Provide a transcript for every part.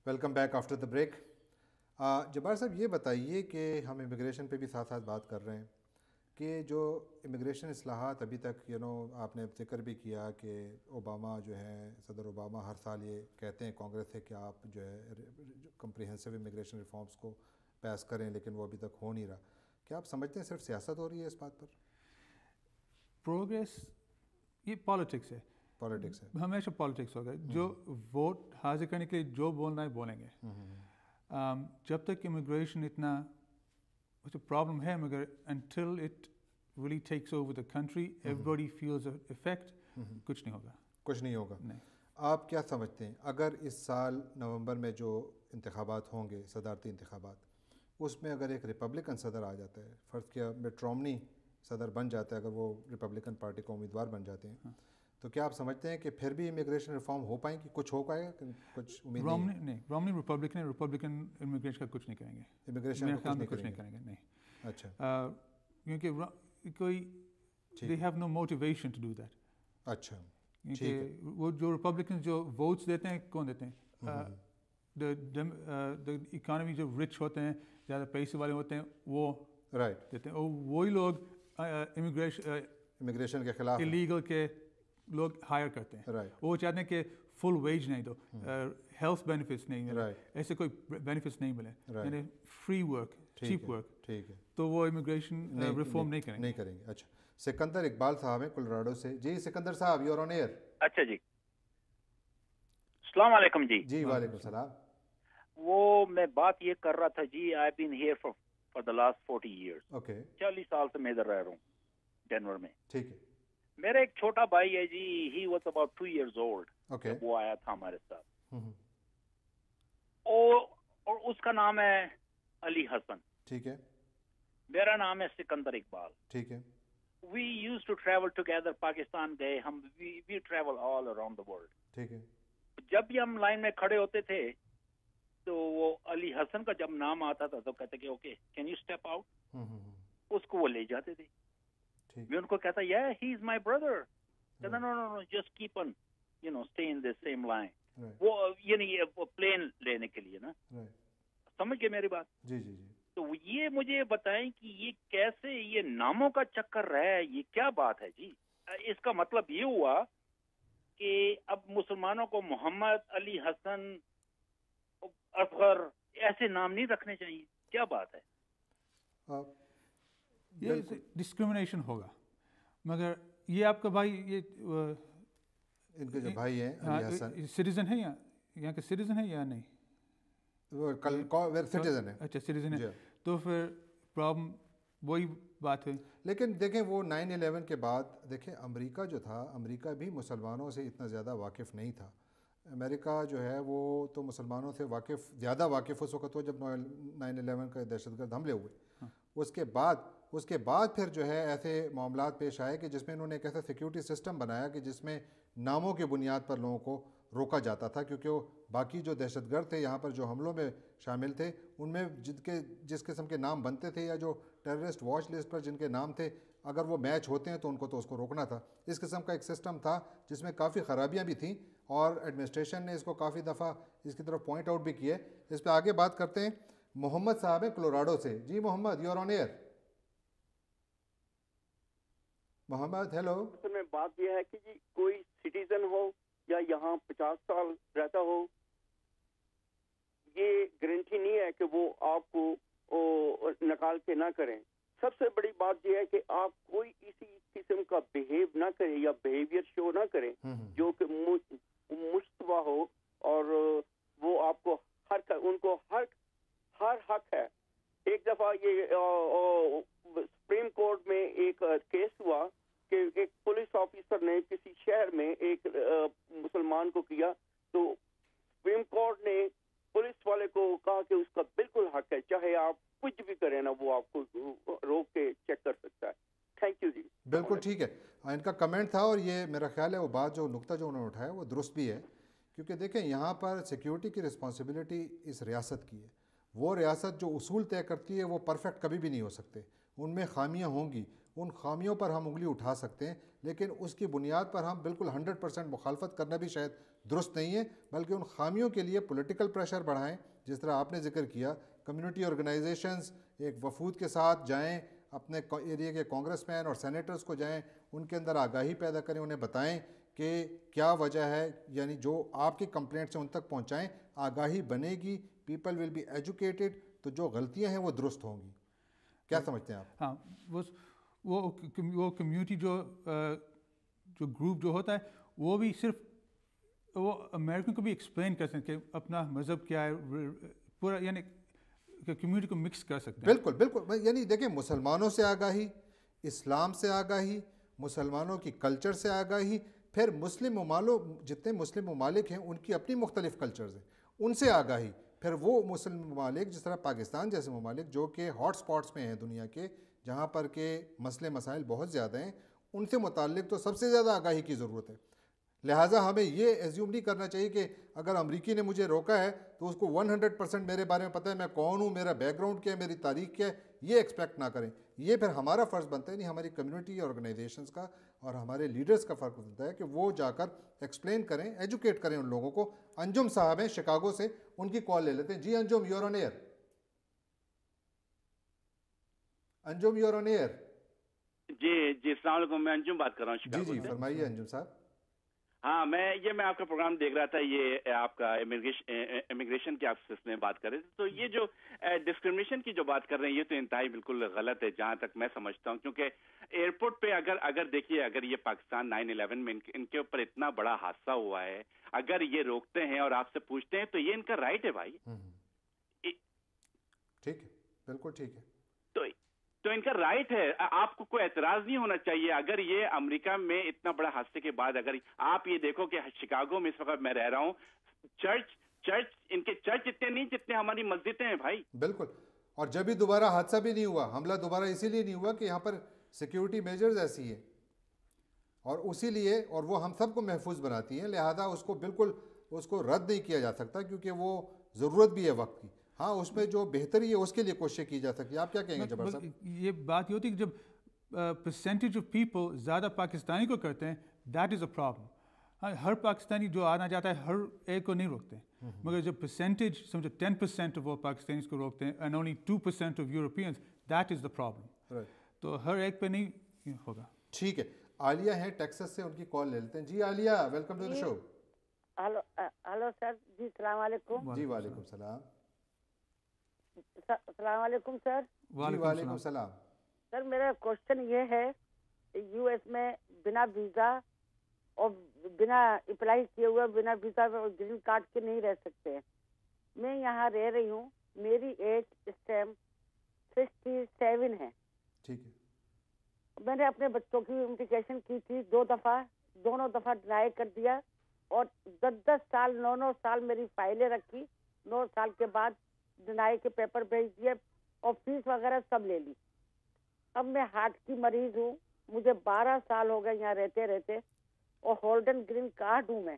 Welcome back after the break. Jabbar صاحب یہ بتائیے کہ ہم امیگریشن پہ بھی ساتھ ساتھ بات کر رہے ہیں کہ جو امیگریشن اصلاحات ابھی تک آپ نے ذکر بھی کیا کہ اوباما جو ہے صدر اوباما ہر سال یہ کہتے ہیں کانگریس سے کہ آپ جو ہے کمپریہنسو امیگریشن ریفارمز کو پیس کریں، لیکن وہ ابھی تک ہو نہیں رہا. کیا آپ سمجھتے ہیں صرف سیاست ہو رہی ہے اس بات پر؟ پروگریس یہ پالیٹکس ہے، پالیٹکس ہے، ہمیشہ پالیٹکس ہوگا. جو ووٹ حاصل کرنے کے لیے جو بولنا ہے بولیں گے. جب تک امیگریشن اتنا پرابلم ہے مگر until it really takes over the country, everybody feels the effect, کچھ نہیں ہوگا. کچھ نہیں ہوگا. آپ کیا سمجھتے ہیں اگر اس سال نومبر میں جو انتخابات ہوں گے، صدارتی انتخابات، اس میں اگر ایک ریپبلکن صدر آ جاتا ہے، فرض کیا مٹ رومنی صدر بن جاتا ہے، اگر وہ ریپبلکن پارٹی کا امیدوار بن جاتے ہیں، تو کیا آپ سمجھتے ہیں کہ پھر بھی امیگریشن ریفارم ہو پائیں گی؟ کچھ ہو پائے گا؟ کچھ امید نہیں. رومنی ریپبلکن ہے، ریپبلکن امیگریشن کا کچھ نہیں کریں گے، امیگریشن کچھ نہیں کریں گے. نہیں. اچھا. کیونکہ کوئی they have no motivation to do that. اچھا. کیونکہ وہ جو ریپبلکن جو ووٹس دیتے ہیں کون دیتے ہیں؟ دا اکانومی جو رچ ہوتے ہیں، زیادہ پیسے والے ہوتے ہیں، وہ دیتے ہیں. اور وہی لوگ امیگریشن کے خلاف الیگل کے لوگ ہائر کرتے ہیں. وہ چاہتے ہیں کہ فل ویج نہیں دو، ہیلتھ بینیفٹس نہیں ملے، ایسے کوئی بینیفٹس نہیں ملے، یعنی فری ورک، چیپ ورک. ٹھیک ہے. تو وہ امیگریشن ریفارم نہیں کریں گے. اچھا. سکندر اقبال صاحب ہیں کولراڈو سے. جی سکندر صاحب، یو آر آن ایئر. اچھا جی، السلام علیکم جی. جی وعلیکم السلام. وہ میں بات یہ کر رہا تھا جی، I been here for the last 40 years. Okay. 40 سال سے میں ادھر رہ رہا ہوں ڈینور میں. ٹھیک ہے. میرا ایک چھوٹا بھائی ہے جی، he was about 2 years old. Okay. وہ آیا تھا ہمارے ساتھ، اور اس کا نام ہے علی حسن. ٹھیک ہے. میرا نام ہے سکندر اقبال. ٹھیک ہے. We used to travel together. Pakistan گئے ہم، we travel all around the world. ٹھیک ہے. جب بھی ہم لائن میں کھڑے ہوتے تھے تو وہ علی حسن کا جب نام آتا تھا تو کہتے کہ okay can you step out. اس کو وہ لے جاتے تھے. میں ان کو کہتا yeah he is my brother. کہتا no just keep on stay in the same line. وہ یعنی پلین لینے کے لیے نا. سمجھ گئے میری بات؟ جی جی جی. تو یہ مجھے بتائیں کہ یہ کیسے یہ ناموں کا چکر رہا ہے، یہ کیا بات ہے جی؟ اس کا مطلب یہ ہوا کہ اب مسلمانوں کو محمد، علی حسن، اصغر ایسے نام نہیں رکھنے چاہیے. کیا بات ہے؟ یہ ڈسکریمنیشن ہوگا. مگر یہ آپ کا بھائی، یہ ان کے جو بھائی ہیں علی حسن سٹیزن ہے یا یہاں کے سٹیزن ہے یا نہیں؟ سٹیزن ہے. اچھا سٹیزن ہے. تو پھر پرابلم وہی بات ہے. لیکن دیکھیں وہ 9/11 کے بعد دیکھیں امریکہ جو تھا، امریکہ بھی مسلمانوں سے اتنا زیادہ واقف نہیں تھا. امریکہ جو ہے وہ تو مسلمانوں سے زیادہ واقف اس وقت ہو جب 9/11 کے دہشت گرد حملے ہوئے. اس کے بعد پھر جو ہے ایسے معاملات پیش آئے کہ جس میں انہوں نے ایک ایسا سیکیورٹی سسٹم بنایا کہ جس میں ناموں کی بنیاد پر لوگوں کو روکا جاتا تھا، کیونکہ وہ باقی جو دہشت گرد تھے یہاں پر جو حملوں میں شامل تھے ان میں جس قسم کے نام بنتے تھے یا جو ٹیررسٹ واچ لسٹ پر جن کے نام تھے، اگر وہ میچ ہوتے ہیں تو اس کو روکنا تھا. اس قسم کا ایک سسٹم تھا جس میں کافی خرابیاں بھی تھیں اور ایڈمنسٹریشن نے اس کو کافی دفعہ اس کی طرف پوائنٹ آؤٹ بھی کیے. اس پہ آگے بات کرتے ہیں. محمد صاحب ہیں کولوراڈو سے. جی Muhammad, you are on air. Muhammad hello. اصل میں بات یہ ہے کہ جی کوئی سٹیزن ہو یا یہاں 50 سال رہتا ہو، یہ گارنٹی نہیں ہے کہ وہ آپ کو نکال کے نہ کریں. سب سے بڑی بات یہ ہے کہ آپ کوئی اسی قسم کا بہیو نہ کریں یا بہیویئر شو نہ کریں جو کہ مشتبہ ہو، اور وہ آپ کو ان کو ہر حق ہے. ایک دفعہ یہ سپریم کورٹ میں ایک کیس ہوا کہ ایک پولیس آفیسر نے کسی شہر میں ایک مسلمان کو کیا، تو سپریم کورٹ نے پولیس والے کو کہا کہ اس کا بالکل حق ہے، چاہے آپ کچھ بھی کریں نا، وہ آپ کو روک کے چیک کر سکتا ہے. تھینک یو جی. بالکل ٹھیک ہے. ان کا کمنٹ تھا اور یہ میرا خیال ہے وہ بات جو نقطہ جو انہوں نے اٹھایا وہ درست بھی ہے، کیونکہ دیکھیں یہاں پر سیکیورٹی کی رسپانسبلٹی اس ریاست کی ہے. وہ ریاست جو اصول طے کرتی ہے وہ پرفیکٹ کبھی بھی نہیں ہو سکتے، ان میں خامیاں ہوں گی، ان خامیوں پر ہم انگلی اٹھا سکتے ہیں، لیکن اس کی بنیاد پر ہم بالکل 100% مخالفت کرنا بھی شاید درست نہیں ہے، بلکہ ان خامیوں کے لیے پولیٹیکل پریشر بڑھائیں، جس طرح آپ نے ذکر کیا کمیونٹی آرگنائزیشنز ایک وفود کے ساتھ جائیں، اپنے ایریا کے کانگریس مین اور سینیٹرز کو جائیں، ان کے اندر آگاہی پیدا کریں، انہیں بتائیں کہ کیا وجہ ہے، یعنی جو آپ کی کمپلینٹس ہیں ان تک پہنچائیں، آگاہی بنے گی، پیپل ول بی ایجوکیٹڈ، تو جو غلطیاں ہیں وہ درست ہوں گی. کیا سمجھتے ہیں آپ؟ ہاں، وہ کمیونٹی جو گروپ جو ہوتا ہے وہ بھی صرف وہ امریکن کو بھی ایکسپلین کر سکتے ہیں کہ اپنا مذہب کیا ہے، پورا یعنی کمیونٹی کو مکس کر سکتے ہیں. بالکل بالکل، یعنی دیکھیں مسلمانوں سے آگاہی، اسلام سے آگاہی، مسلمانوں کی کلچر سے آگاہی، پھر مسلم ممالک جتنے مسلم ممالک ہیں ان کی اپنی مختلف کلچرز ہیں ان سے آگاہی، پھر وہ مسلم ممالک جس طرح پاکستان جیسے ممالک جو کہ ہاٹ سپاٹس میں ہیں دنیا کے، جہاں پر کہ مسئلے مسائل بہت زیادہ ہیں، ان سے متعلق تو سب سے زیادہ آگاہی کی ضرورت ہے. لہٰذا ہمیں یہ ایزیوم نہیں کرنا چاہیے کہ اگر امریکی نے مجھے روکا ہے تو اس کو 100% میرے بارے میں پتہ ہے، میں کون ہوں، میرا بیک گراؤنڈ کیا ہے، میری تاریخ کیا ہے، یہ ایکسپیکٹ نہ کریں. یہ پھر ہمارا فرض بنتا ہے، نہیں ہماری کمیونٹی آرگنائزیشنز کا اور ہمارے لیڈرز کا فرق بنتا ہے کہ وہ جا کر ایکسپلین کریں، ایجوکیٹ کریں ان لوگوں کو. انجم صاحب ہیں شکاگو سے، ان کی کال لے لیتے ہیں. جی Anjum, you're on air. Anjum you're on air. جی السلام علیکم، میں انجم بات کر رہا ہوں شکاگو جی سے. فرمائیے انجم صاحب. ہاں، میں آپ کا پروگرام دیکھ رہا تھا، یہ آپ کا امیگریشن کی آپ سلسلے میں بات کر رہے تھے. تو یہ جو ڈسکرمنیشن کی جو بات کر رہے ہیں یہ تو انتہائی بالکل غلط ہے جہاں تک میں سمجھتا ہوں، کیونکہ ایئرپورٹ پہ اگر دیکھیے، اگر یہ پاکستان 9/11 میں ان کے اوپر اتنا بڑا حادثہ ہوا ہے، اگر یہ روکتے ہیں اور آپ سے پوچھتے ہیں تو یہ ان کا رائٹ ہے بھائی. ٹھیک ہے، بالکل ٹھیک ہے. تو ان کا رائٹ ہے، آپ کو کوئی اعتراض نہیں ہونا چاہیے. اگر یہ امریکہ میں اتنا بڑا حادثے کے بعد اگر آپ یہ دیکھو کہ شکاگو میں اس وقت میں رہ رہا ہوں، ان کے چرچ اتنے نہیں جتنے ہماری مسجدیں ہیں بھائی. بالکل. اور جب بھی دوبارہ حادثہ بھی نہیں ہوا، حملہ دوبارہ اسی لیے نہیں ہوا کہ یہاں پر سیکیورٹی میجرز ایسی ہیں، اور اسی لیے اور وہ ہم سب کو محفوظ بناتی ہیں، لہذا اس کو بالکل اس کو رد نہیں کیا جا سکتا، کیونکہ وہ ضرورت بھی ہے وقت کی. ہاں، اس میں جو بہتری ہے اس کے لیے کوشش کی جا سکتی ہے. آپ کیا کہیں گے جبار صاحب؟ یہ بات یہ ہوتی ہے کہ جب پرسنٹیج آف پیپل زیادہ پاکستانی کو کرتے ہیں، دیٹ از اے پرابلم. ہر پاکستانی جو آنا چاہتا ہے ہر ایک کو نہیں روکتے ہیں، مگر جب پرسنٹیج سمجھو 10% آف وہ پاکستانیز کو روکتے ہیں and only 2% of Europeans, that is the problem. تو ہر ایک پہ نہیں ہوگا. ٹھیک ہے. عالیہ ہیں ٹیکسس سے، ان کی کال لے لیتے ہیں. جی Aliya, welcome to the show. Hello sir. جی السلام علیکم. جی وعلیکم السلام. السلام علیکم سر. جی وعلیکم السلام. سر میرا کوشچن یہ ہے، یو ایس میں بنا ویزا اور بنا اپلائی کیے ہوئے بنا ویزا اور گرین کارڈ کے نہیں رہ سکتے. میں یہاں رہ رہی ہوں، میری ایج اس ٹائم 67 ہے. ٹھیک ہے. میں نے اپنے بچوں کی اپلیکیشن کی تھی 2 دفعہ، دونوں دفعہ ڈرائی کر دیا، اور 10 سال 9 سال میری فائلیں رکھی. 9 سال کے بعد ڈنائی کے پیپر بھیج دیے اور فیس وغیرہ سب لے لی. اب میں ہارٹ کی مریض ہوں، مجھے 12 سال ہو گئے یہاں رہتے رہتے، اور ہولڈن گرین کارڈ ہوں میں.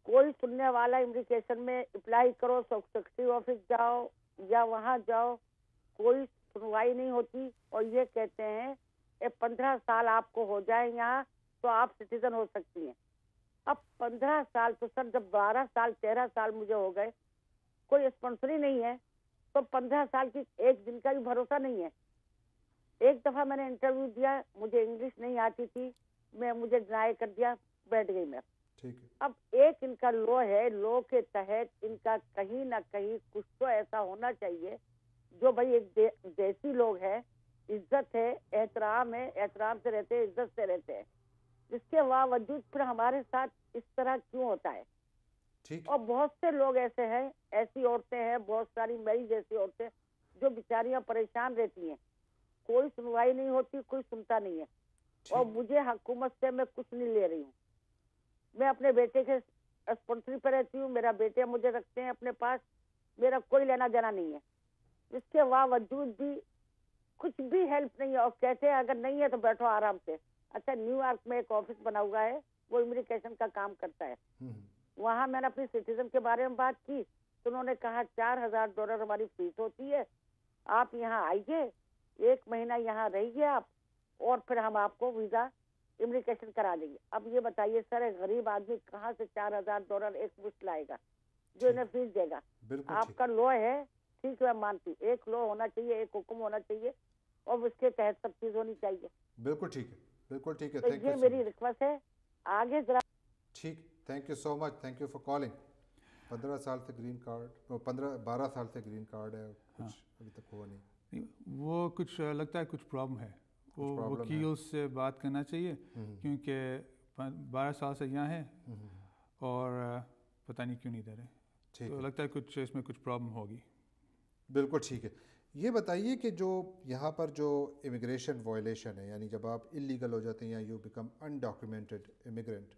کوئی سننے والا امیگریشن میں اپلائی کرو، سیکرٹری آفس جاؤ یا وہاں جاؤ، کوئی سنوائی نہیں ہوتی، اور یہ کہتے ہیں 15 سال آپ کو ہو جائیں یہاں تو آپ سٹیزن ہو سکتی ہیں. اب 15 سال تو سر جب 12 سال 13 سال مجھے ہو گئے، کوئی اسپانسر ہی نہیں ہے، تو 15 سال کی ایک دن کا بھی بھروسہ نہیں ہے. ایک دفعہ میں نے انٹرویو دیا، مجھے انگلش نہیں آتی تھی، مجھے ڈرائی کر دیا، بیٹھ گئی میں. اب ایک ان کا لو ہے، لو کے تحت ان کا کہیں نہ کہیں کچھ تو ایسا ہونا چاہیے جو بھائی ایک دیسی لوگ ہیں، عزت ہے، احترام ہے، احترام سے رہتے ہیں، عزت سے رہتے ہیں. اس کے باوجود پھر ہمارے ساتھ اس طرح کیوں ہوتا ہے؟ اور بہت سے لوگ ایسے ہیں، ایسی عورتیں ہیں، بہت ساری میری جیسی عورتیں جو بیچاریاں پریشان رہتی ہیں، کوئی سنوائی نہیں ہوتی، کوئی سنتا نہیں ہے. اور مجھے حکومت سے میں کچھ نہیں لے رہی ہوں، میں اپنے بیٹے کے اسپانسری پہ رہتی ہوں، میرا بیٹے مجھے رکھتے ہیں اپنے پاس، میرا کوئی لینا دینا نہیں ہے. اس کے باوجود بھی کچھ بھی ہیلپ نہیں ہے، اور کہتے ہیں اگر نہیں ہے تو بیٹھو آرام سے. اچھا، نیو یارک میں ایک آفس بنا ہوا ہے، وہ امیگریشن کا کام کرتا ہے. وہاں میں نے اپنی سٹیزن کے بارے میں بات کی تو انہوں نے کہا $4000 ہماری فیس ہوتی ہے، آپ یہاں آئیے، 1 مہینہ یہاں رہیے آپ، اور پھر ہم آپ کو ویزا امیگریشن کرا دیں گے. اب یہ بتائیے سر ایک غریب آدمی کہاں سے $4,000 ایک مشت لائے گا جو انہیں فیس دے گا؟ آپ کا لو ہے ٹھیک ہے، میں مانتی ہوں ایک لو ہونا چاہیے، ایک حکم ہونا چاہیے اور اس کے تحت سب چیز ہونی چاہیے. بالکل ٹھیک ہے، بالکل ٹھیک ہے. تو یہ میری ریکویسٹ ہے آگے ذرا. ٹھیک، thank you so much, thank you for calling. 15 سال سے گرین کارڈ، 12 سال سے گرین کارڈ ہے، کچھ ابھی تک ہوا نہیں. وہ کچھ لگتا ہے کچھ پرابلم ہے، وہ وکیل سے بات کرنا چاہیے کیونکہ 12 سال سے یہاں ہے اور پتہ نہیں کیوں نہیں دے رہے. تو لگتا ہے کچھ اس میں کچھ پرابلم ہوگی. بالکل ٹھیک ہے. یہ بتائیے کہ جو یہاں پر جو امیگریشن وائلیشن ہے، یعنی جب آپ انلیگل ہو جاتے ہیں یا یو بیکم انڈاکیومنٹڈ امیگرینٹ،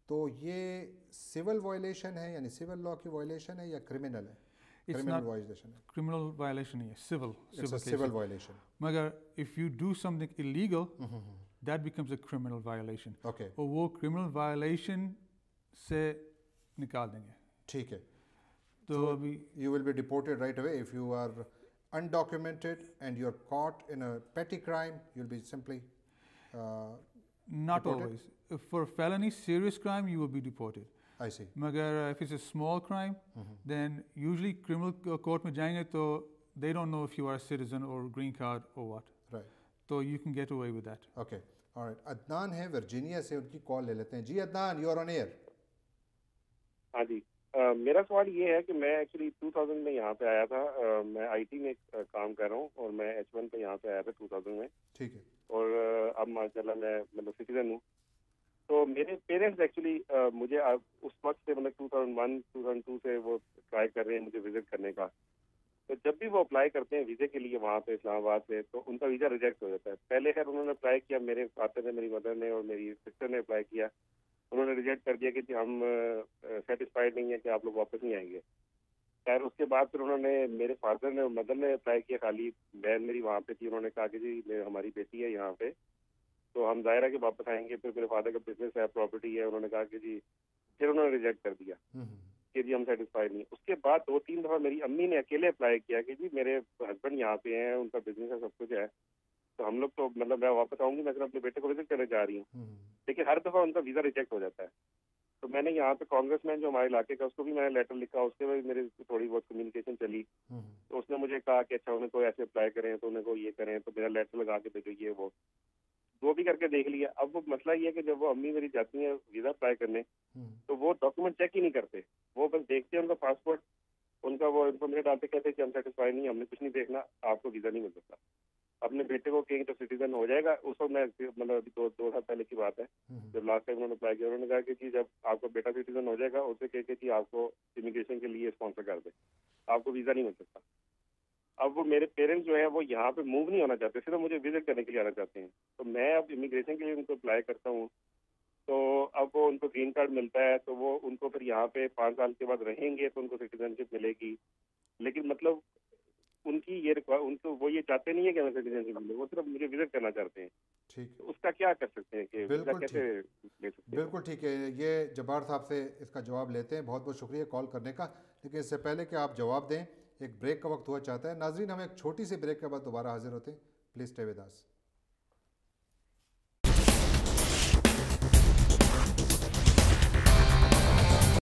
تو یہ سول وائلیشن ہے، یعنی سول لا کی وائلیشن ہے یا کرمنل ہے؟ کرمنل وائلیشن ہے. کرمنل وائلیشن ہے، سول وائلیشن. مگر if you do something illegal that becomes a criminal violation. Okay, اور وہ criminal violation سے نکال دیں گے. ٹھیک ہے. تو ابھی you will be deported right away if you are undocumented and you're caught in a petty crime. You'll be simply not deported? always. If for felony serious crime you will be deported. I see. مگر if it's a small crime then usually criminal court میں جائیں گے تو they don't know if you are a citizen or green card or what. Right. So you can get away with that. Okay. All right. Adnan ہے Virginia سے، ان کی کال لے لیتے ہیں. جی Adnan, you are on air. ہاں جی، میرا سوال یہ ہے کہ میں ایکچولی 2000 میں یہاں پہ آیا تھا. میں آئی ٹی میں کام کر رہا ہوں اور میں H1 پہ یہاں پہ آیا تھا 2000 میں. ٹھیک ہے. اور اب ماشاء اللہ میں مطلب سٹیزن ہوں. تو میرے پیرنٹس ایکچولی مجھے اس وقت سے مطلب 2001 2002 سے وہ ٹرائی کر رہے ہیں مجھے وزٹ کرنے کا. تو جب بھی وہ اپلائی کرتے ہیں ویزے کے لیے وہاں پہ اسلام آباد سے، تو ان کا ویزا ریجیکٹ ہو جاتا ہے. پہلے خیر انہوں نے اپلائی کیا، میرے فادر نے، میری مدر نے اور میری سسٹر نے اپلائی کیا. انہوں نے ریجیکٹ کر دیا کہ جی ہم سیٹسفائڈ نہیں ہیں کہ آپ لوگ واپس نہیں آئیں گے. خیر اس کے بعد پھر انہوں نے، میرے فادر نے اور مدر نے اپلائی کیا، خالی بہن میری وہاں پہ تھی. انہوں نے کہا کہ جی ہماری بیٹی ہے یہاں پہ تو ہم ظاہر ہے کہ واپس آئیں گے. پھر میرے فادر کا بزنس ہے، پراپرٹی ہے. انہوں نے کہا کہ جی، پھر انہوں نے ریجیکٹ کر دیا کہ جی ہم سیٹسفائڈ نہیں. اس کے بعد 2-3 دفعہ میری امی نے اکیلے اپلائی کیا کہ جی میرے ہسبینڈ یہاں پہ ہیں، ان کا بزنس ہے، سب کچھ ہے، تو ہم لوگ تو مطلب میں واپس آؤں گی، میں صرف اپنے بیٹے کو وزٹ کرنے جا رہی ہوں. لیکن ہر دفعہ ان کا ویزا ریجیکٹ ہو جاتا ہے. تو میں نے یہاں پہ کانگریس مین جو ہمارے علاقے کا، اس کو بھی میں نے لیٹر لکھا، اس کے بعد میری تھوڑی بہت کمیونیکیشن چلی. تو اس نے مجھے کہا کہ اچھا انہیں کوئی ایسے اپلائی کریں تو انہیں کو یہ کریں، تو میرا لیٹر لگا کے بھیجو، یہ وہ بھی کر کے دیکھ لیا. اب وہ مسئلہ یہ ہے کہ جب وہ امی میری جاتی ہیں ویزا اپلائی کرنے تو وہ ڈاکومنٹ چیک ہی نہیں کرتے. وہ بس دیکھتے ہیں ان کا پاسپورٹ، ان کا وہ انفارمیشن ڈالتے، کہتے ہیں کہ ہم سیٹسفائی نہیں، ہم نے کچھ نہیں دیکھنا، آپ کو ویزا نہیں مل سکتا. اپنے بیٹے کو کہیں تو سٹیزن ہو جائے گا. اس وقت میں مطلب ابھی 2 سال پہلے کی بات ہے، جب لاسٹ ٹائم انہوں نے اپلائی کیا، انہوں نے کہا کہ جی جب آپ کا بیٹا سٹیزن ہو جائے گا اسے کہہ کے جی آپ کو امیگریشن کے لیے اسپانسر کر دے، آپ کو ویزا نہیں مل سکتا. اب وہ میرے پیرنٹس جو ہیں وہ یہاں پہ موو نہیں ہونا چاہتے، صرف مجھے وزٹ کرنے کے لیے آنا چاہتے ہیں. تو میں اب امیگریشن کے لیے ان کو اپلائی کرتا ہوں، تو اب وہ ان کو گرین کارڈ ملتا ہے، تو وہ ان کو پھر یہاں پہ 5 سال کے بعد رہیں گے تو ان کو سٹیزن شپ ملے گی. لیکن مطلب ان کی یہ ان کو وہ یہ چاہتے نہیں ہے کہ ہمیں سٹیزن شپ ملے، وہ صرف مجھے وزٹ کرنا چاہتے ہیں. ٹھیک، اس کا کیا کر سکتے ہیں کہ ویزا کیسے لے سکتے ہیں؟ بالکل ٹھیک ہے. یہ جبار صاحب سے اس کا جواب لیتے ہیں. بہت بہت شکریہ کال کرنے کا. لیکن اس سے پہلے کہ آپ جواب دیں، ایک بریک کا وقت ہوا چاہتا ہے. ناظرین ہم ایک چھوٹی سی بریک کے بعد دوبارہ حاضر ہوتے ہیں. Please stay with us.